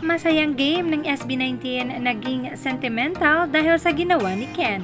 Masayang game ng SB19 naging sentimental dahil sa ginawa ni Ken.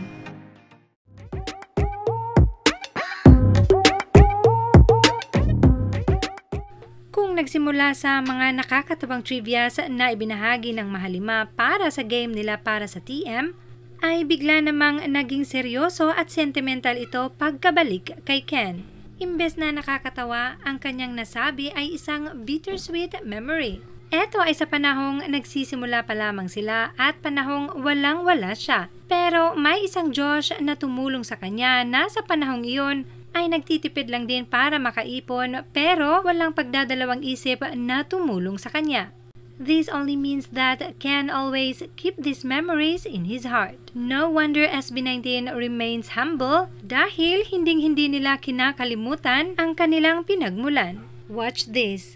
Kung nagsimula sa mga nakakatawang trivias na ibinahagi ng Mahalima para sa game nila para sa TM, ay bigla namang naging seryoso at sentimental ito pagkabalik kay Ken. Imbes na nakakatawa, ang kanyang nasabi ay isang bittersweet memory. Ito ay sa panahong nagsisimula pa lamang sila at panahong walang-wala siya. Pero may isang Josh na tumulong sa kanya na sa panahong iyon ay nagtitipid lang din para makaipon pero walang pagdadalawang isip na tumulong sa kanya. This only means that Ken always keep these memories in his heart. No wonder SB19 remains humble dahil hinding-hindi nila kinakalimutan ang kanilang pinagmulan. Watch this.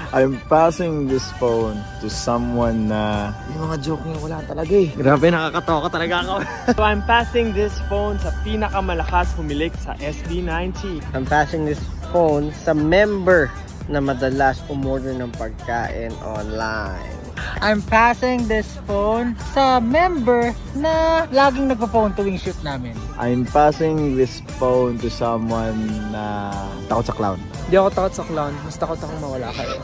I'm passing this phone to someone na... Yung mga joke niya wala talaga eh. Grabe, nakakatawa ka talaga ako. So I'm passing this phone sa pinakamalakas humilik sa SB19. I'm passing this phone sa member na madalas umorder ng pagkain online. I'm passing this phone sa member na laging nagpo-phone tuwing shoot namin. I'm passing this phone to someone na takot sa clown. Hindi ako takot sa clown, mas takot akong mawala kayo.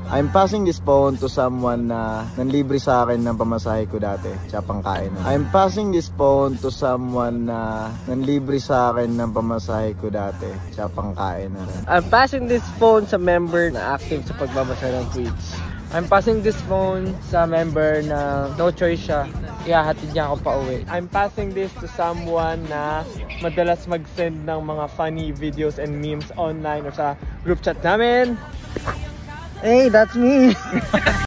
I'm passing this phone to someone na nanlibre sa akin ng pamasahe ko dati, siya pangkain. I'm passing this phone to someone na nanlibre sa akin ng pamasahe ko dati, siya pangkain. I'm passing this phone sa member na active sa pagbabasa ng tweets. I'm passing this phone sa member na no choice siya, ihahatid niya ako pa uwi. I'm passing this to someone na madalas mag-send ng mga funny videos and memes online or sa group chat namin. Hey, that's me!